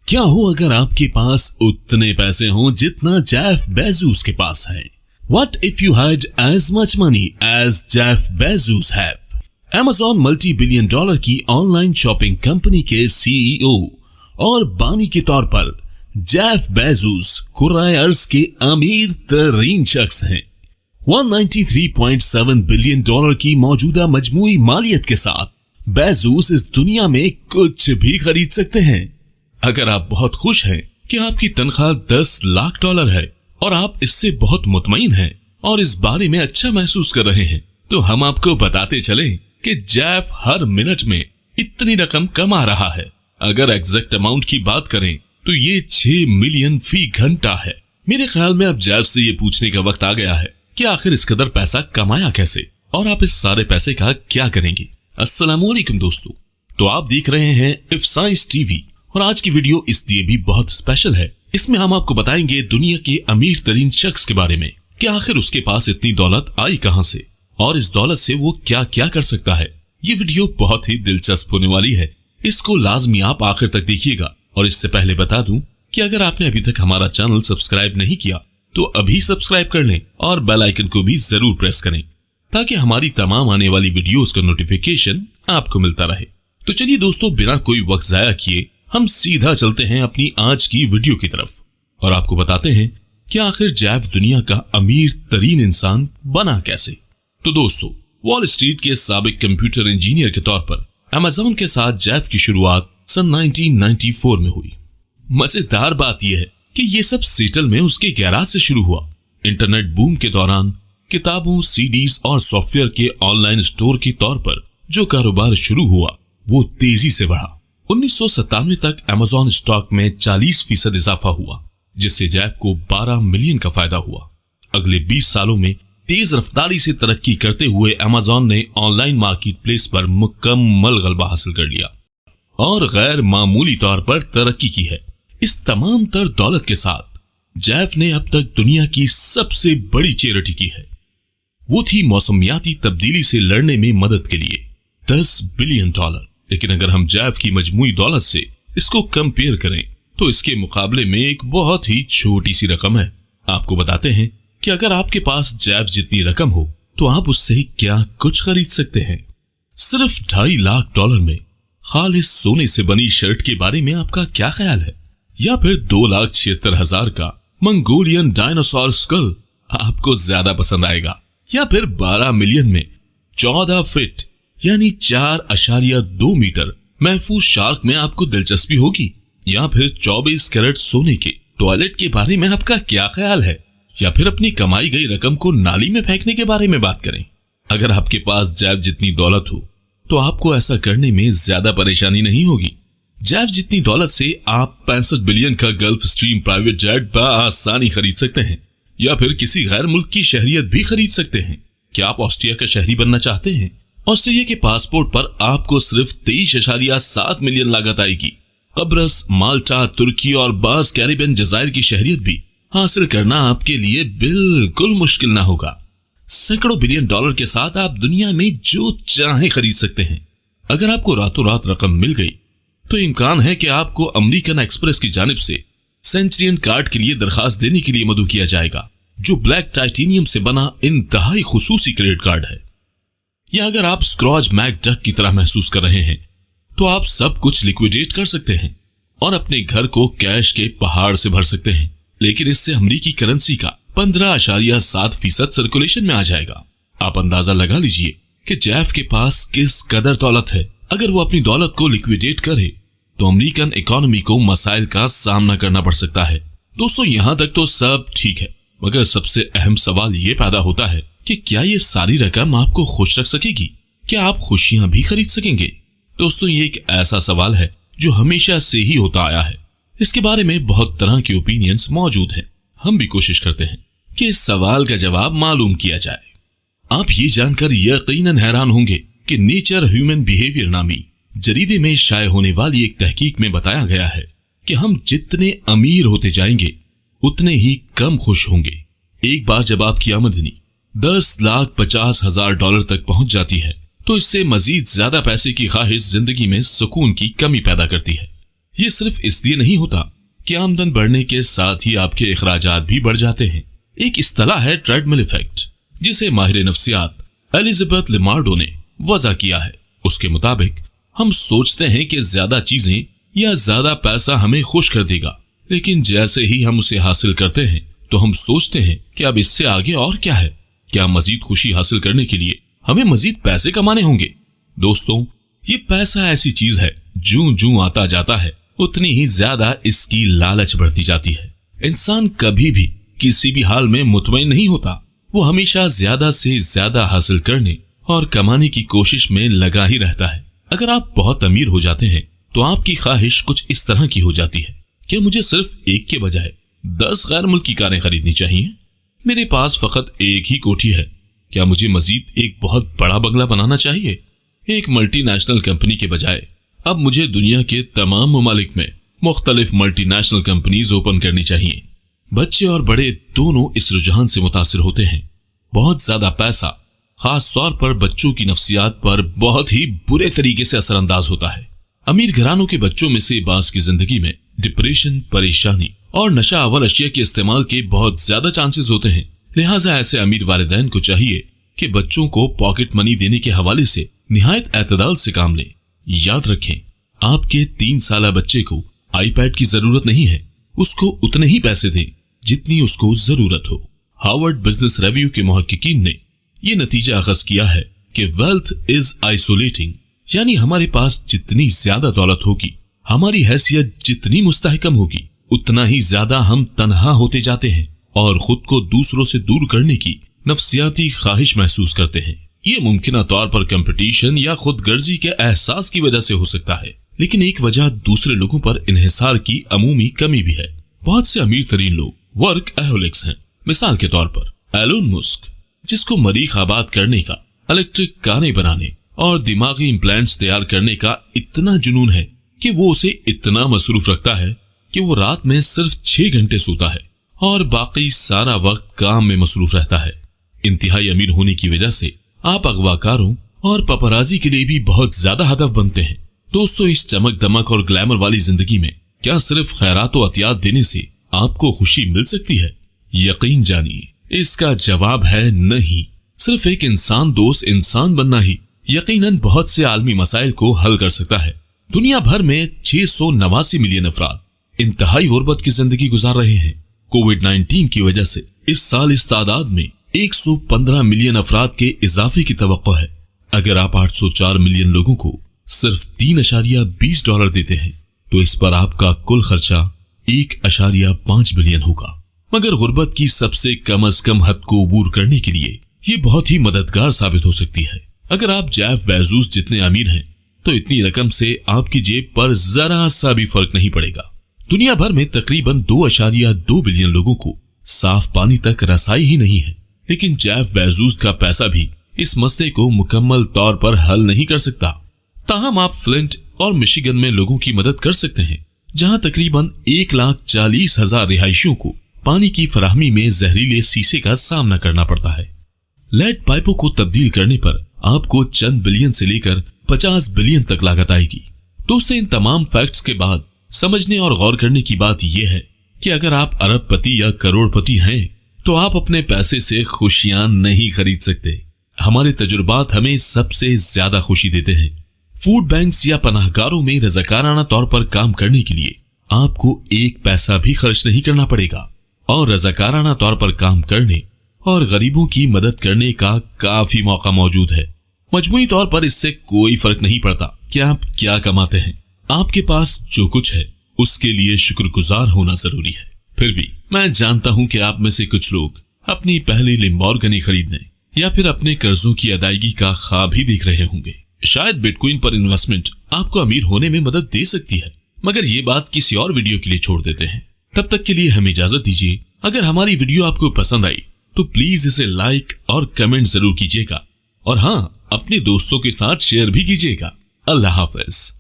क्या हो अगर आपके पास उतने पैसे हों जितना जेफ बेजोस के पास है? What if you had as much money as Jeff Bezos have? Amazon multi-billion dollar की ऑनलाइन शॉपिंग कंपनी के सीईओ और बानी के तौर पर जेफ बेजोस कुर्राए अर्ज के अमीर तरीन शख्स हैं। 193.7 बिलियन डॉलर की मौजूदा मजमूई मालियत के साथ बेजोस इस दुनिया में कुछ भी खरीद सकते हैं। अगर आप बहुत खुश हैं कि आपकी तनख्वाह 10 लाख डॉलर है और आप इससे बहुत मुतमईन हैं और इस बारे में अच्छा महसूस कर रहे हैं, तो हम आपको बताते चलें कि जेफ हर मिनट में इतनी रकम कमा रहा है। अगर एग्जैक्ट अमाउंट की बात करें तो ये 6 मिलियन फी घंटा है। मेरे ख्याल में अब जेफ से ये पूछने का वक्त आ गया है कि आखिर इस कदर पैसा कमाया कैसे और आप इस सारे पैसे का क्या करेंगे। अस्सलामुअलैकुम दोस्तों, तो आप देख रहे हैं इफ साइंस टीवी और आज की वीडियो इसलिए भी बहुत स्पेशल है। इसमें हम आपको बताएंगे दुनिया के अमीर तरीन शख्स के बारे में कि आखिर उसके पास इतनी दौलत आई कहां से और इस दौलत से वो क्या क्या कर सकता है। ये वीडियो बहुत ही दिलचस्प होने वाली है, इसको लाजमी आप आखिर तक देखिएगा। और इससे पहले बता दूं कि अगर आपने अभी तक हमारा चैनल सब्सक्राइब नहीं किया तो अभी सब्सक्राइब कर लें और बेल आइकन को भी जरूर प्रेस करें ताकि हमारी तमाम आने वाली वीडियोस का नोटिफिकेशन आपको मिलता रहे। तो चलिए दोस्तों, बिना कोई वक्त जाया किए हम सीधा चलते हैं अपनी आज की वीडियो की तरफ और आपको बताते हैं कि आखिर जेफ दुनिया का अमीर तरीन इंसान बना कैसे। तो दोस्तों, वॉल स्ट्रीट के साबिक कंप्यूटर इंजीनियर के तौर पर अमेज़न के साथ जेफ की शुरुआत सन 1994 में हुई। मजेदार बात यह है कि ये सब सीटल में उसके गैराज से शुरू हुआ। इंटरनेट बूम के दौरान किताबों, सीडीज और सॉफ्टवेयर के ऑनलाइन स्टोर के तौर पर जो कारोबार शुरू हुआ वो तेजी से बढ़ा। 1997 तक अमेज़न स्टॉक में 40% इजाफा हुआ, जिससे जेफ को 12 मिलियन का फायदा हुआ। अगले 20 सालों में तेज रफ्तारी से तरक्की करते हुए अमेज़न ने ऑनलाइन मार्केट प्लेस पर मुकम्मल गलबा हासिल कर लिया और गैर मामूली तौर पर तरक्की की है। इस तमाम तर दौलत के साथ जेफ ने अब तक दुनिया की सबसे बड़ी चैरिटी की है। वो थी मौसमियाती तब्दीली से लड़ने में मदद के लिए 10 बिलियन डॉलर। लेकिन अगर हम जेफ की मजमूई दौलत से इसको कंपेयर करें तो इसके मुकाबले में एक बहुत ही छोटी सी रकम है। आपको बताते हैं कि अगर आपके पास जेफ जितनी रकम हो तो आप उससे क्या कुछ खरीद सकते हैं। सिर्फ 2.5 लाख डॉलर में खालिस सोने से बनी शर्ट के बारे में आपका क्या ख्याल है? या फिर 2,76,000 का मंगोलियन डायनासोर स्कल आपको ज्यादा पसंद आएगा? या फिर 12 मिलियन में 14 फीट यानी 4.2 मीटर महफूज शार्क में आपको दिलचस्पी होगी? या फिर 24 कैरेट सोने के टॉयलेट के बारे में आपका क्या ख्याल है? या फिर अपनी कमाई गई रकम को नाली में फेंकने के बारे में बात करें? अगर आपके पास जेफ जितनी दौलत हो तो आपको ऐसा करने में ज्यादा परेशानी नहीं होगी। जेफ जितनी दौलत से आप 65 बिलियन का गल्फ स्ट्रीम प्राइवेट जेट बआसानी खरीद सकते हैं या फिर किसी गैर मुल्क की शहरियत भी खरीद सकते हैं। क्या आप ऑस्ट्रिया का शहरी बनना चाहते हैं? ऑस्ट्रेलिया के पासपोर्ट पर आपको सिर्फ 23.7 मिलियन लागत आएगी। कब्रस, माल्टा, तुर्की और बाज कैरिबियन जजायर की शहरियत भी हासिल करना आपके लिए बिल्कुल मुश्किल ना होगा। सैकड़ों बिलियन डॉलर के साथ आप दुनिया में जो चाहे खरीद सकते हैं। अगर आपको रातों रात रकम मिल गई तो इम्कान है कि आपको अमेरिकन एक्सप्रेस की जानिब से सेंचुरियन कार्ड के लिए दरखास्त देने के लिए मदऊ किया जाएगा, जो ब्लैक टाइटेनियम से बना इंतहाई खुसूसी क्रेडिट कार्ड है। या अगर आप स्क्रॉज मैकडक की तरह महसूस कर रहे हैं तो आप सब कुछ लिक्विडेट कर सकते हैं और अपने घर को कैश के पहाड़ से भर सकते हैं। लेकिन इससे अमेरिकी करेंसी का 15.7% सर्कुलेशन में आ जाएगा। आप अंदाजा लगा लीजिए कि जेफ के पास किस कदर दौलत है। अगर वो अपनी दौलत को लिक्विडेट करे तो अमेरिकन इकोनॉमी को मसाइल का सामना करना पड़ सकता है। दोस्तों, यहां तक तो सब ठीक है, मगर सबसे अहम सवाल ये पैदा होता है कि क्या ये सारी रकम आपको खुश रख सकेगी? क्या आप खुशियां भी खरीद सकेंगे? दोस्तों, ये एक ऐसा सवाल है जो हमेशा से ही होता आया है। इसके बारे में बहुत तरह के ओपिनियंस मौजूद हैं। हम भी कोशिश करते हैं कि इस सवाल का जवाब मालूम किया जाए। आप ये जानकर यकीनन हैरान होंगे कि नेचर ह्यूमन बिहेवियर नामी जरीदे में शाये होने वाली एक तहकीक में बताया गया है कि हम जितने अमीर होते जाएंगे उतने ही कम खुश होंगे। एक बार जब आपकी आमदनी 10,50,000 डॉलर तक पहुंच जाती है तो इससे मजीद ज्यादा पैसे की ख्वाहिश जिंदगी में सुकून की कमी पैदा करती है। یہ صرف اس لیے نہیں ہوتا کہ آمدن بڑھنے کے ساتھ ہی آپ کے اخراجات بھی بڑھ جاتے ہیں۔ ایک اصطلاح ہے ٹریڈ مل ایفیکٹ، جسے ماہر نفسیات ایلزبتھ لیمارڈو نے وضع کیا ہے۔ اس کے مطابق ہم سوچتے ہیں کہ زیادہ چیزیں یا زیادہ پیسہ ہمیں خوش کر دے گا، لیکن جیسے ہی ہم اسے حاصل کرتے ہیں تو ہم سوچتے ہیں کہ اب اس سے آگے اور کیا ہے؟ کیا مزید خوشی حاصل کرنے کے لیے ہمیں مزید پیسے کمانے ہوں گے؟ دوستوں، یہ پیسہ ایسی چیز ہے جوں جوں آتا جاتا ہے اتنی ہی زیادہ اس کی لالچ بڑھتی جاتی ہے۔ انسان کبھی بھی کسی بھی حال میں مطمئن نہیں ہوتا، وہ ہمیشہ زیادہ سے زیادہ حاصل کرنے اور کمانے کی کوشش میں لگا ہی رہتا ہے۔ اگر آپ بہت امیر ہو جاتے ہیں تو آپ کی خواہش کچھ اس طرح کی ہو جاتی ہے کہ مجھے صرف ایک کے بجائے 10 غیر ملکی کاریں خریدنی چاہیے۔ میرے پاس فقط ایک ہی کوٹھی ہے، کیا مجھے مزید ایک بہت بڑا بنگلہ بنانا چاہیے؟ ایک ملٹی نیشنل کمپنی کے بجائے اب مجھے دنیا کے تمام ممالک میں مختلف ملٹی نیشنل کمپنیز اوپن کرنی چاہیے۔ بچے اور بڑے دونوں اس رجحان سے متاثر ہوتے ہیں۔ بہت زیادہ پیسہ خاص طور پر بچوں کی نفسیات پر بہت ہی برے طریقے سے اثر انداز ہوتا ہے۔ امیر گھرانوں کے بچوں میں سے بعض کی زندگی میں ڈپریشن، پریشانی اور نشہ آور اشیاء کے استعمال کے بہت زیادہ چانسز ہوتے ہیں۔ لہٰذا ایسے امیر والدین کو چاہیے کہ بچوں کو پاکٹ منی دینے کے حوالے سے نہایت اعتدال سے کام لیں۔ یاد رکھیں، آپ کے 3 سالہ بچے کو آئی پیڈ کی ضرورت نہیں ہے، اس کو اتنے ہی پیسے دیں جتنی اس کو ضرورت ہو۔ ہارورڈ بزنس ریویو کے محققین نے یہ نتیجہ اخذ کیا ہے کہ ویلتھ از آئسولیٹنگ، یعنی ہمارے پاس جتنی زیادہ دولت ہوگی، ہماری حیثیت جتنی مستحکم ہوگی، اتنا ہی زیادہ ہم تنہا ہوتے جاتے ہیں اور خود کو دوسروں سے دور کرنے کی نفسیاتی خواہش محسوس کرتے ہیں۔ یہ ممکنہ طور پر کمپٹیشن یا خود غرضی کے احساس کی وجہ سے ہو سکتا ہے، لیکن ایک وجہ دوسرے لوگوں پر انحصار کی عمومی کمی بھی ہے۔ بہت سے امیر ترین لوگ ورک ایہولکس ہیں۔ مثال کے طور پر ایلون مسک، جس کو مریخ آباد کرنے کا، الیکٹرک کاریں بنانے اور دماغی امپلانٹس تیار کرنے کا اتنا جنون ہے کہ وہ اسے اتنا مصروف رکھتا ہے کہ وہ رات میں صرف 6 گھنٹے سوتا ہے اور باقی سارا وقت کام میں مصروف رہتا ہے۔ انتہائی امیر ہونے کی وجہ سے آپ اغواکاروں اور پپرازی کے لیے بھی بہت زیادہ ہدف بنتے ہیں۔ دوستو، اس چمک دمک اور گلیمر والی زندگی میں کیا صرف خیرات و عطیات دینے سے آپ کو خوشی مل سکتی ہے؟ یقین جانیے، اس کا جواب ہے نہیں۔ صرف ایک انسان دوست انسان بننا ہی یقیناً بہت سے عالمی مسائل کو حل کر سکتا ہے۔ دنیا بھر میں 689 ملین افراد انتہائی غربت کی زندگی گزار رہے ہیں۔ کووڈ 19 کی وجہ سے اس سال اس تعداد میں 115 ملین افراد کے اضافے کی توقع ہے۔ اگر آپ 804 ملین لوگوں کو صرف $3.20 دیتے ہیں تو اس پر آپ کا کل خرچہ 1.5 بلین ہوگا۔ مگر غربت کی سب سے کم از کم حد کو عبور کرنے کے لیے یہ بہت ہی مددگار ثابت ہو سکتی ہے۔ اگر آپ جیف بیزوس جتنے امیر ہیں تو اتنی رقم سے آپ کی جیب پر ذرا سا بھی فرق نہیں پڑے گا۔ دنیا بھر میں تقریباً 2.2 بلین لوگوں کو صاف پانی تک رسائی ہی نہیں ہے، لیکن جیف بیزوس کا پیسہ بھی اس مسئلے کو مکمل طور پر حل نہیں کر سکتا۔ تاہم آپ فلنٹ اور مشیگن میں لوگوں کی مدد کر سکتے ہیں، جہاں تقریباً 1,40,000 رہائشیوں کو پانی کی فراہمی میں زہریلے سیسے کا سامنا کرنا پڑتا ہے۔ لیڈ پائپوں کو تبدیل کرنے پر آپ کو چند بلین سے لے کر 50 بلین تک لاگت آئے گی۔ دوستو، ان تمام فیکٹس کے بعد سمجھنے اور غور کرنے کی بات یہ ہے کہ اگر آپ ارب پتی یا کروڑ پتی ہیں تو آپ اپنے پیسے سے خوشیاں نہیں خرید سکتے۔ ہمارے تجربات ہمیں سب سے زیادہ خوشی دیتے ہیں۔ فوڈ بینکس یا پناہ گاروں میں رضاکارانہ طور پر کام کرنے کے لیے آپ کو 1 پیسہ بھی خرچ نہیں کرنا پڑے گا، اور رضاکارانہ طور پر کام کرنے اور غریبوں کی مدد کرنے کا کافی موقع موجود ہے۔ مجموعی طور پر اس سے کوئی فرق نہیں پڑتا کہ آپ کیا کماتے ہیں، آپ کے پاس جو کچھ ہے اس کے لیے شکر گزار ہونا ضروری ہے۔ پھر بھی میں جانتا ہوں کہ آپ میں سے کچھ لوگ اپنی پہلی لیمبورگنی خریدنے یا پھر اپنے قرضوں کی ادائیگی کا خواب ہی دیکھ رہے ہوں گے۔ شاید بٹ کوئن پر انویسٹمنٹ آپ کو امیر ہونے میں مدد دے سکتی ہے، مگر یہ بات کسی اور ویڈیو کے لیے چھوڑ دیتے ہیں۔ تب تک کے لیے ہمیں اجازت دیجیے۔ اگر ہماری ویڈیو آپ کو پسند آئی تو پلیز اسے لائک اور کمنٹ ضرور کیجیے گا، اور ہاں، اپنے دوستوں کے ساتھ شیئر بھی کیجیے گا۔ اللہ حافظ۔